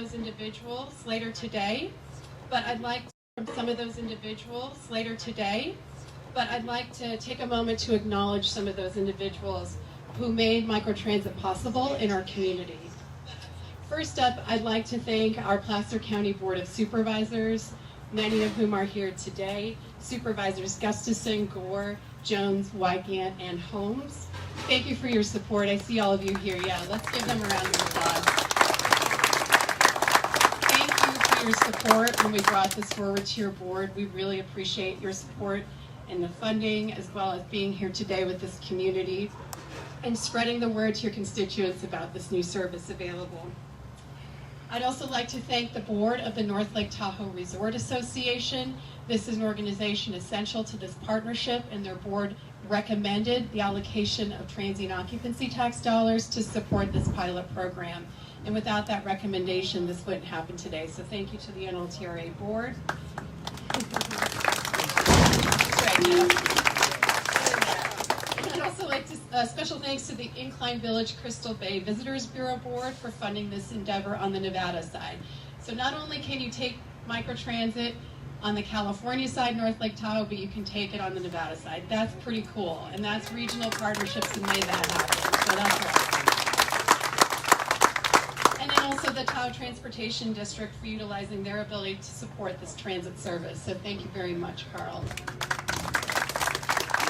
those individuals later today, but I'd like to take a moment to acknowledge some of those individuals who made microtransit possible in our community. First up, I'd like to thank our Placer County Board of Supervisors, many of whom are here today. Supervisors Gustafson, Gore, Jones, Wygant, and Holmes. Thank you for your support. I see all of you here. Yeah, let's give them a round of applause. Thank you for your support when we brought this forward to your board. We really appreciate your support in the funding, as well as being here today with this community and spreading the word to your constituents about this new service available. I'd also like to thank the board of the North Lake Tahoe Resort Association. This is an organization essential to this partnership, and their board recommended the allocation of transient occupancy tax dollars to support this pilot program. And without that recommendation, this wouldn't happen today. So thank you to the NLTRA board. I'd also like to special thanks to the Incline Village Crystal Bay Visitors Bureau Board for funding this endeavor on the Nevada side. So not only can you take microtransit on the California side, North Lake Tahoe, but you can take it on the Nevada side. That's pretty cool, and that's regional partnerships that made that happen. So that's right. And then also the Tahoe Transportation District for utilizing their ability to support this transit service. So thank you very much, Carl.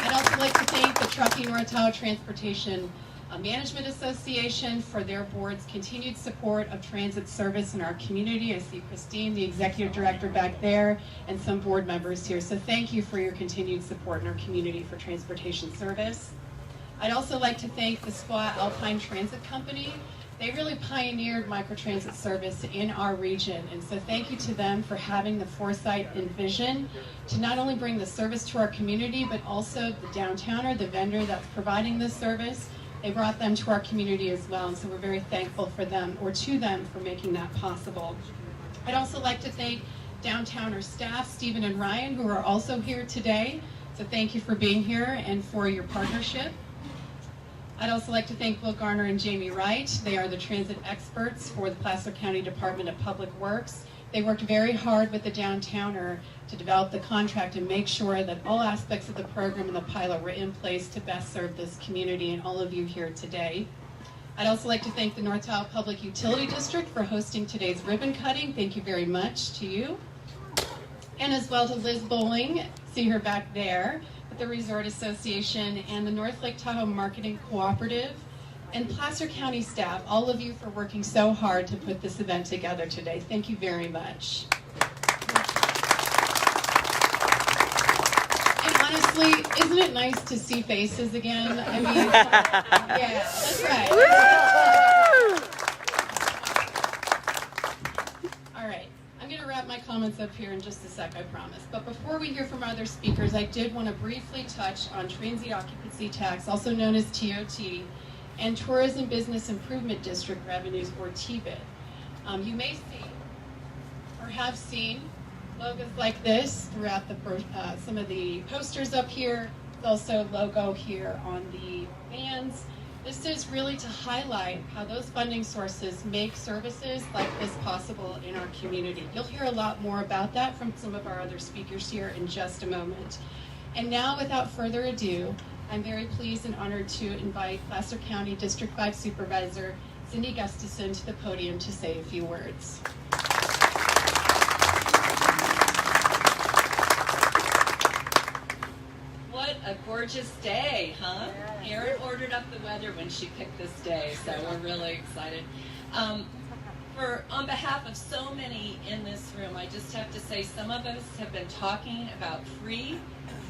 I'd also like to thank the Truckee North Tahoe Transportation Management Association for their board's continued support of transit service in our community. I see Christine, the executive director, back there, and some board members here. So thank you for your continued support in our community for transportation service. I'd also like to thank the Squaw Alpine Transit Company. They really pioneered microtransit service in our region, and so thank you to them for having the foresight and vision to not only bring the service to our community, but also the downtowner, the vendor that's providing this service. They brought them to our community as well, and so we're very thankful for them, or to them, for making that possible. I'd also like to thank downtowner staff, Stephen and Ryan, who are also here today. So thank you for being here and for your partnership. I'd also like to thank Will Garner and Jamie Wright. They are the transit experts for the Placer County Department of Public Works. They worked very hard with the downtowner to develop the contract and make sure that all aspects of the program and the pilot were in place to best serve this community and all of you here today. I'd also like to thank the North Tahoe Public Utility District for hosting today's ribbon cutting. Thank you very much to you. And as well to Liz Bowling, see her back there, with the Resort Association and the North Lake Tahoe Marketing Cooperative, and Placer County staff, all of you for working so hard to put this event together today. Thank you very much. And honestly, isn't it nice to see faces again? I mean, yeah, that's right. All right, I'm going to wrap my comments up here in just a sec, I promise. But before we hear from other speakers, I did want to briefly touch on transient occupancy tax, also known as TOT, and Tourism Business Improvement District revenues, or TBID. You may see or have seen logos like this throughout some of the posters up here. There's also a logo here on the vans. This is really to highlight how those funding sources make services like this possible in our community. You'll hear a lot more about that from some of our other speakers here in just a moment. And now, without further ado, I'm very pleased and honored to invite Placer County District 5 Supervisor Cindy Gustafson to the podium to say a few words. What a gorgeous day, huh? Erin ordered up the weather when she picked this day, so we're really excited. On behalf of so many in this room, I just have to say some of us have been talking about free,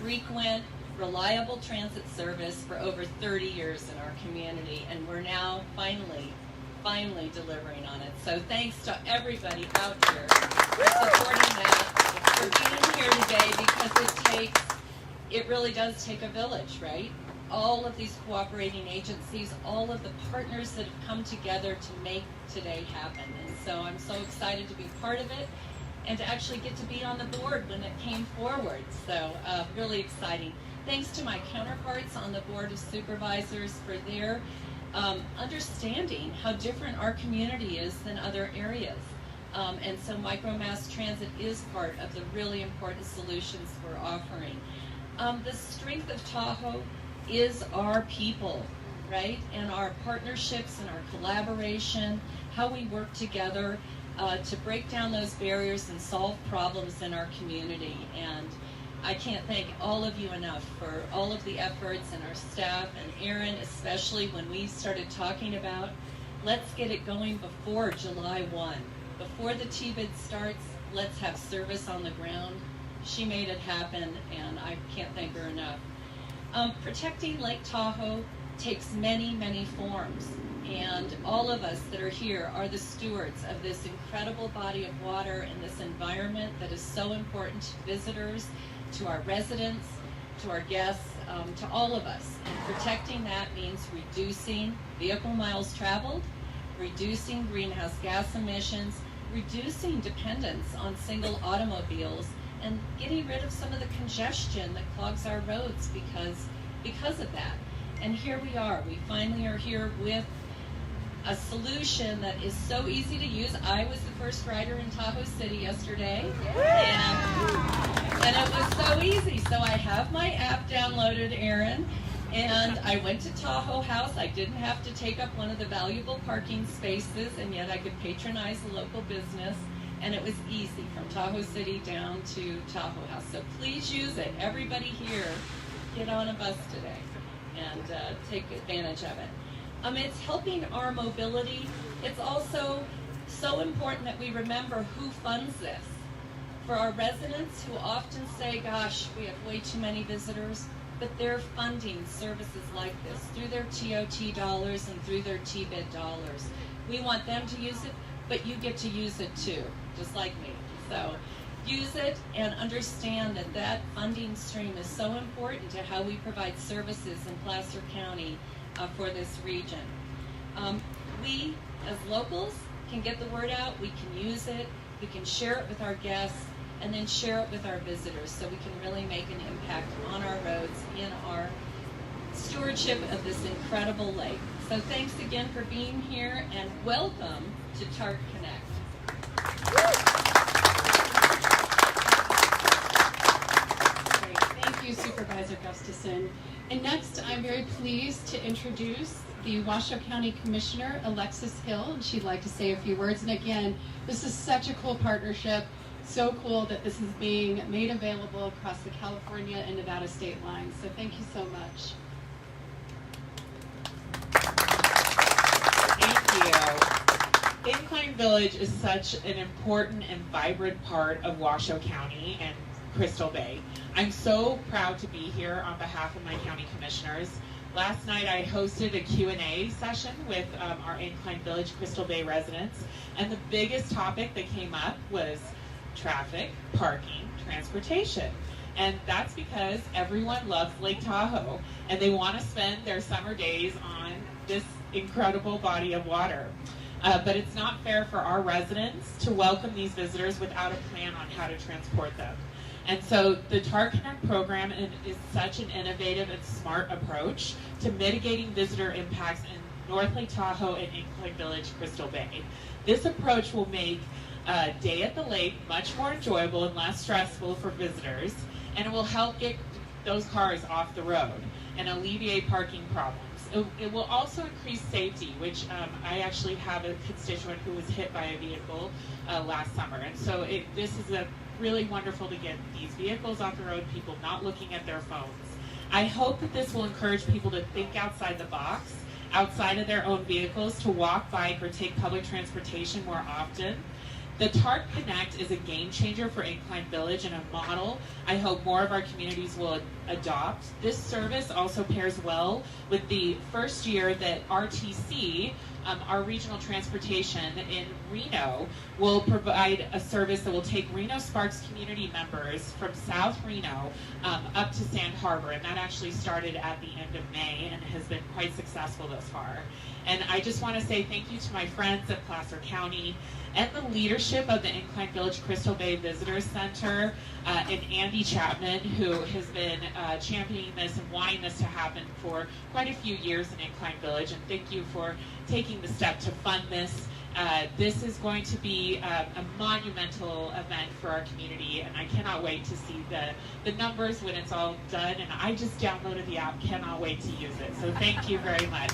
frequent, reliable transit service for over 30 years in our community, and we're now finally delivering on it. So thanks to everybody out here for supporting that, for being here today, because it really does take a village, right? All of these cooperating agencies, all of the partners that have come together to make today happen. And so I'm so excited to be part of it and to actually get to be on the board when it came forward. So really exciting. Thanks to my counterparts on the Board of Supervisors for their understanding how different our community is than other areas. And so Microtransit is part of the really important solutions we're offering. The strength of Tahoe is our people, right? And our partnerships and our collaboration, how we work together to break down those barriers and solve problems in our community. And I can't thank all of you enough for all of the efforts, and our staff, and Erin especially, when we started talking about, let's get it going before July 1. Before the T-bid starts, let's have service on the ground. She made it happen, and I can't thank her enough. Protecting Lake Tahoe takes many, many forms, and all of us that are here are the stewards of this incredible body of water and this environment that is so important to visitors, to our residents, to our guests, to all of us. And protecting that means reducing vehicle miles traveled, reducing greenhouse gas emissions, reducing dependence on single automobiles, and getting rid of some of the congestion that clogs our roads because of that. And here we are. We finally are here with a solution that is so easy to use. I was the first rider in Tahoe City yesterday, and it was so easy. So I have my app downloaded, Erin, and I went to Tahoe House. I didn't have to take up one of the valuable parking spaces, and yet I could patronize a local business, and it was easy from Tahoe City down to Tahoe House. So please use it. Everybody here, get on a bus today and take advantage of it. It's helping our mobility. It's also so important that we remember who funds this. For our residents who often say, gosh, we have way too many visitors, but they're funding services like this through their TOT dollars and through their T-bid dollars. We want them to use it, but you get to use it too, just like me. So use it and understand that that funding stream is so important to how we provide services in Placer County for this region. We, as locals, can get the word out, we can use it, we can share it with our guests, and then share it with our visitors so we can really make an impact on our roads in our stewardship of this incredible lake. So thanks again for being here, and welcome to TARC Connect. Great. Thank you, Supervisor Gustafson. And next, I'm very pleased to introduce the Washoe County Commissioner, Alexis Hill, and she'd like to say a few words. And again, this is such a cool partnership. So cool that this is being made available across the California and Nevada state lines. So thank you so much. Thank you. Incline Village is such an important and vibrant part of Washoe County and Crystal Bay. I'm so proud to be here on behalf of my county commissioners. Last night I hosted a Q&A session with our Incline Village Crystal Bay residents, and the biggest topic that came up was traffic, parking, transportation. And that's because everyone loves Lake Tahoe, and they want to spend their summer days on this incredible body of water. But it's not fair for our residents to welcome these visitors without a plan on how to transport them. And so the TARC Connect program is such an innovative and smart approach to mitigating visitor impacts in North Lake Tahoe and Incline Village, Crystal Bay. This approach will make a day at the lake much more enjoyable and less stressful for visitors, and it will help get those cars off the road and alleviate parking problems. It will also increase safety, which I actually have a constituent who was hit by a vehicle last summer. And so this is really wonderful to get these vehicles off the road, people not looking at their phones. I hope that this will encourage people to think outside the box, outside of their own vehicles, to walk, bike, or take public transportation more often. The TARC Connect is a game changer for Incline Village and a model I hope more of our communities will adopt. This service also pairs well with the first year that RTC, our regional transportation in Reno, will provide a service that will take Reno Sparks community members from South Reno up to Sand Harbor, and that actually started at the end of May and has been quite successful thus far. And I just want to say thank you to my friends at Placer County and the leadership of the Incline Village Crystal Bay Visitor Center and Andy Chapman, who has been championing this and wanting this to happen for quite a few years in Incline Village. And thank you for taking the step to fund this This is going to be a monumental event for our community, and I cannot wait to see the numbers when it's all done. And I just downloaded the app, cannot wait to use it. So thank you very much.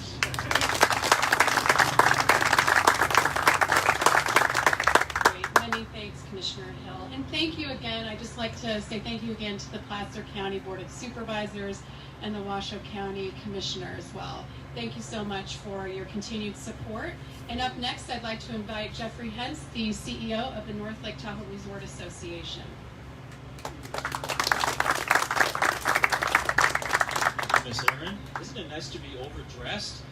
Many thanks, Commissioner Hill. And thank you again. I'd just like to say thank you again to the Placer County Board of Supervisors and the Washoe County Commissioner as well. Thank you so much for your continued support. And up next, I'd like to invite Jeffrey Hentz, the CEO of the North Lake Tahoe Resort Association. Miss Erin, isn't it nice to be overdressed?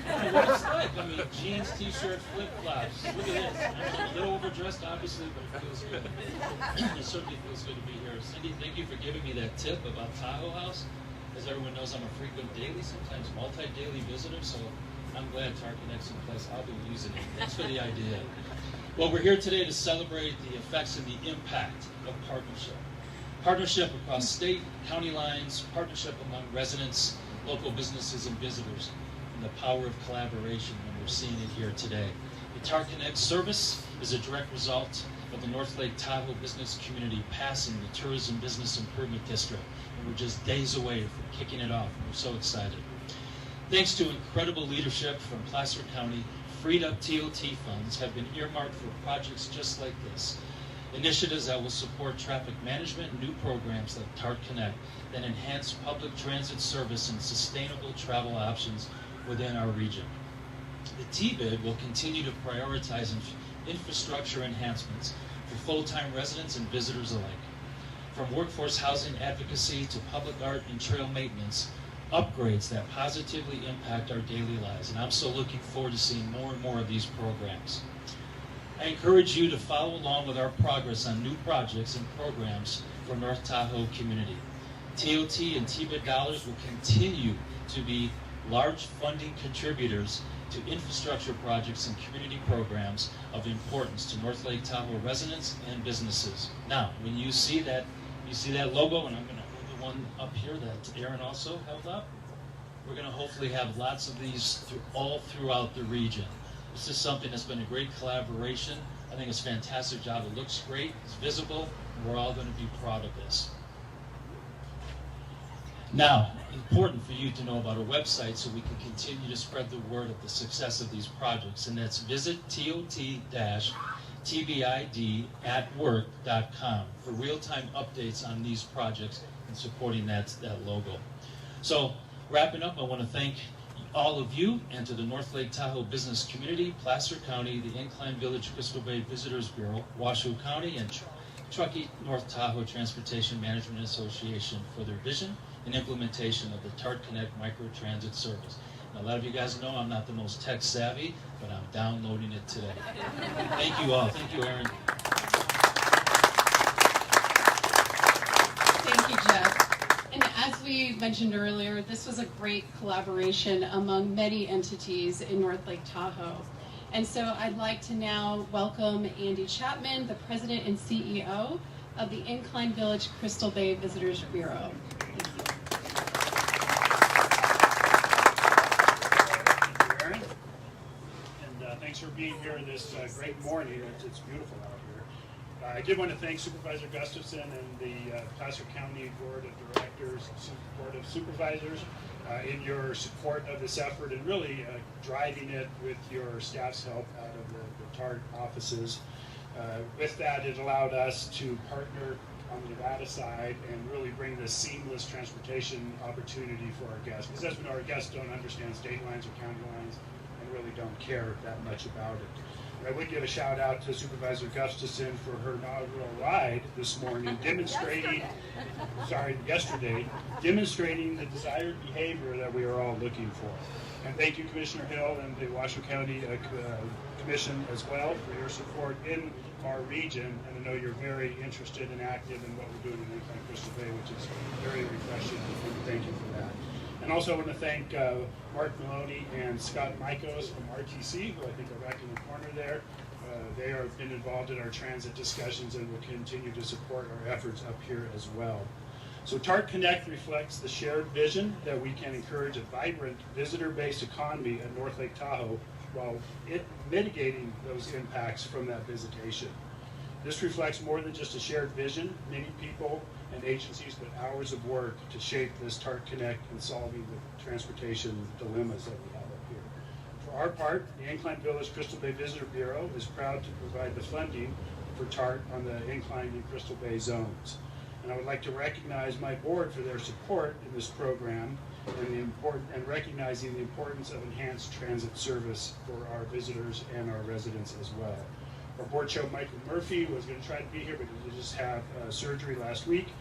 I don't know what it's like. I mean, jeans, t-shirt, flip-flops. Look at this. I'm a little overdressed, obviously, but it feels good. It certainly feels good to be here. Cindy, thank you for giving me that tip about Tahoe House. As everyone knows, I'm a frequent daily, sometimes multi-daily visitor, so I'm glad TAR Connect's in place. I'll be using it. Thanks for the idea. Well, we're here today to celebrate the effects and the impact of partnership. Partnership across state, county lines, partnership among residents, local businesses, and visitors, and the power of collaboration, and we're seeing it here today. The TAR Connect service is a direct result of the North Lake Tahoe business community passing the Tourism Business Improvement District, and we're just days away from kicking it off, and we're so excited. Thanks to incredible leadership from Placer County, freed up TOT funds have been earmarked for projects just like this. Initiatives that will support traffic management and new programs like TAR Connect that enhance public transit service and sustainable travel options within our region. The TBID will continue to prioritize infrastructure enhancements for full-time residents and visitors alike. From workforce housing advocacy to public art and trail maintenance, upgrades that positively impact our daily lives. And I'm so looking forward to seeing more and more of these programs. I encourage you to follow along with our progress on new projects and programs for North Tahoe community. TOT and TBID dollars will continue to be large funding contributors to infrastructure projects and community programs of importance to North Lake Tahoe residents and businesses. Now, when you see that logo, and I'm going to hold the one up here that Erin also held up, we're going to hopefully have lots of these all throughout the region. This is something that's been a great collaboration. I think it's a fantastic job. It looks great, it's visible, and we're all going to be proud of this. Now, important for you to know about our website so we can continue to spread the word of the success of these projects, and that's visit tot-tbid@work.com for real-time updates on these projects and supporting that logo. So, wrapping up, I want to thank all of you and to the North Lake Tahoe business community, Placer County, the Incline Village Crystal Bay Visitors Bureau, Washoe County, and Truckee North Tahoe Transportation Management Association for their vision and implementation of the TAR Connect Microtransit service. And a lot of you guys know I'm not the most tech savvy, but I'm downloading it today. Thank you all. Thank you, Erin. Thank you, Jeff. And as we mentioned earlier, this was a great collaboration among many entities in North Lake Tahoe. And so I'd like to now welcome Andy Chapman, the President and CEO of the Incline Village Crystal Bay Visitors Bureau. Thank you. Thank you, Erin. And thanks for being here this great morning. It's beautiful out here. I did want to thank Supervisor Gustafson and the Placer County Board of Directors, Board of Supervisors, in your support of this effort and really driving it with your staff's help out of the TAR offices. With that, it allowed us to partner on the Nevada side and really bring this seamless transportation opportunity for our guests. Because as we know, our guests don't understand state lines or county lines and really don't care that much about it. I would give a shout out to Supervisor Gustafson for her inaugural ride this morning, demonstrating the desired behavior that we are all looking for. And thank you, Commissioner Hill and the Washoe County Commission as well for your support in our region. And I know you're very interested and active in what we're doing in Incline Crystal Bay, which is very refreshing. And thank you for that. And also I want to thank Mark Maloney and Scott Mikos from RTC, who I think are back in the corner there. They have been involved in our transit discussions and will continue to support our efforts up here as well. So TAR Connect reflects the shared vision that we can encourage a vibrant visitor-based economy at North Lake Tahoe while mitigating those impacts from that visitation. This reflects more than just a shared vision. Many people and agencies put hours of work to shape this TART Connect and solving the transportation dilemmas that we have up here. For our part, the Incline Village Crystal Bay Visitor Bureau is proud to provide the funding for TART on the Incline and Crystal Bay zones. And I would like to recognize my board for their support in this program and recognizing the importance of enhanced transit service for our visitors and our residents as well. Our board chair, Michael Murphy, was going to try to be here, but he just had surgery last week.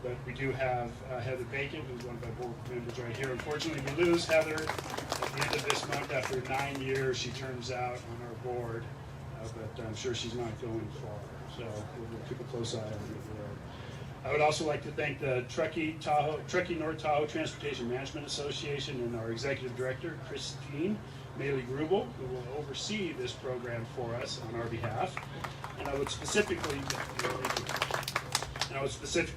But we do have Heather Bacon, who's one of our board members right here. Unfortunately, we lose Heather at the end of this month. After 9 years, she turns out on our board, but I'm sure she's not going far. So we'll keep a close eye on her board. I would also like to thank the Truckee North Tahoe Transportation Management Association and our executive director, Christine Maley-Grubel, who will oversee this program for us on our behalf. And I would specifically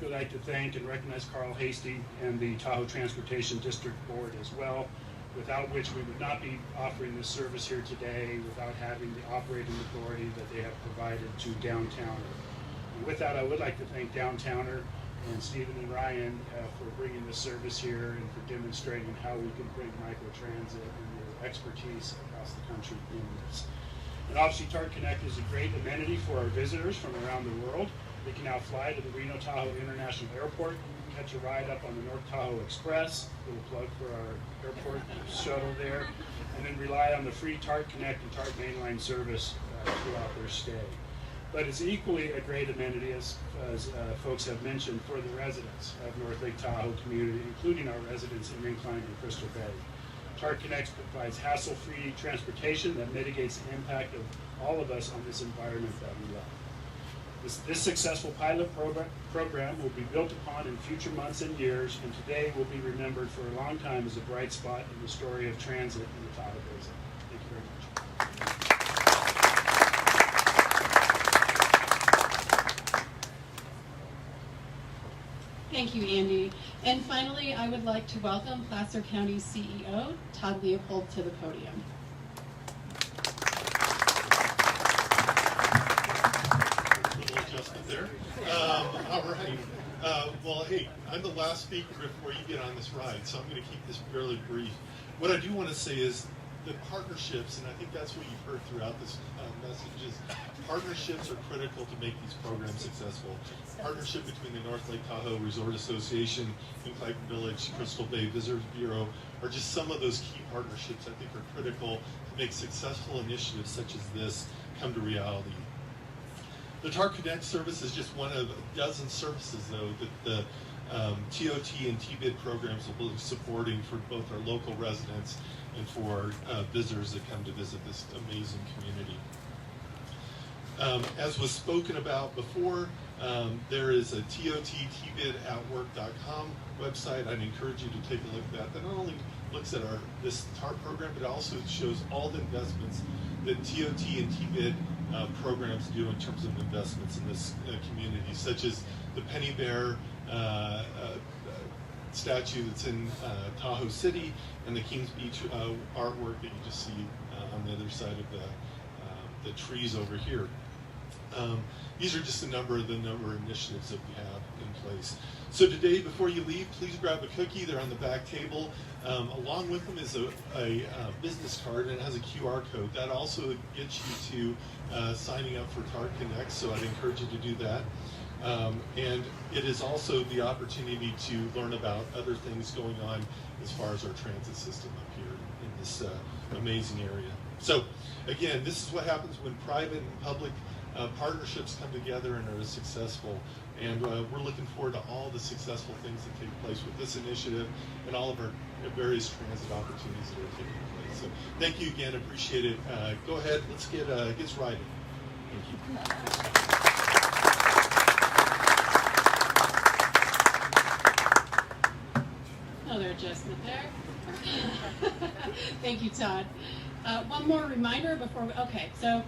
like to thank and recognize Carl Hasty and the Tahoe Transportation District Board as well, without which we would not be offering this service here today, without having the operating authority that they have provided to Downtowner. And with that, I would like to thank Downtowner and Stephen and Ryan for bringing this service here and for demonstrating how we can bring microtransit and their expertise across the country in this. And obviously, TART Connect is a great amenity for our visitors from around the world. They can now fly to the Reno Tahoe International Airport, catch a ride up on the North Tahoe Express, a little plug for our airport shuttle there, and then rely on the free TART Connect and TART mainline service throughout their stay. But it's equally a great amenity, as folks have mentioned, for the residents of North Lake Tahoe community, including our residents in Incline and Crystal Bay. TART Connect provides hassle-free transportation that mitigates the impact of all of us on this environment that we love. This successful pilot program will be built upon in future months and years, and today will be remembered for a long time as a bright spot in the story of transit in the Tahoe Basin. Thank you very much. Thank you, Andy. And finally, I would like to welcome Placer County CEO, Todd Leopold, to the podium. There. All right. Well, hey, I'm the last speaker before you get on this ride, so I'm going to keep this fairly brief. What I do want to say is the partnerships, and I think that's what you've heard throughout this message, is partnerships are critical to make these programs successful. Partnership between the North Lake Tahoe Resort Association, Incline Village, Crystal Bay Visitors Bureau are just some of those key partnerships I think are critical to make successful initiatives such as this come to reality. The TART Connect service is just one of a dozen services, though, that the TOT and TBID programs will be supporting for both our local residents and for visitors that come to visit this amazing community. As was spoken about before, there is a TOT-TBID@work.com website. I'd encourage you to take a look at that. That not only looks at this TART program, but also shows all the investments that TOT and TBID programs do in terms of investments in this community, such as the Penny Bear statue that's in Tahoe City and the Kings Beach artwork that you just see on the other side of the trees over here. These are just a number of initiatives that we have in place. So today, before you leave, please grab a cookie. They're on the back table. Along with them is a business card, and it has a QR code. That also gets you to signing up for TART Connect, so I'd encourage you to do that. And it is also the opportunity to learn about other things going on as far as our transit system up here in this amazing area. So again, this is what happens when private and public partnerships come together and are successful. And we're looking forward to all the successful things that take place with this initiative and all of our various transit opportunities that are taking place. So thank you again, appreciate it. Go ahead, let's get riding. Thank you. Another adjustment there. Thank you, Todd. One more reminder before we, okay, so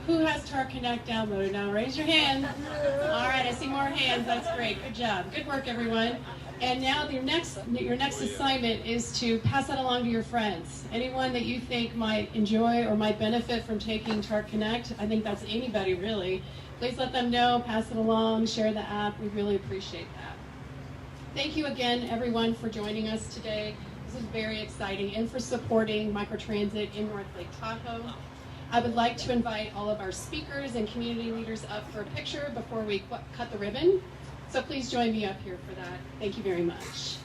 who has TART Connect downloaded now? Raise your hand. All right, I see more hands. That's great. Good job. Good work, everyone. And now your next assignment is to pass that along to your friends. Anyone that you think might enjoy or might benefit from taking Chart Connect, I think that's anybody really. Please let them know, pass it along, share the app. We really appreciate that. Thank you again, everyone, for joining us today. This is very exciting, and for supporting Microtransit in North Lake Tahoe. I would like to invite all of our speakers and community leaders up for a picture before we cut the ribbon. So please join me up here for that. Thank you very much.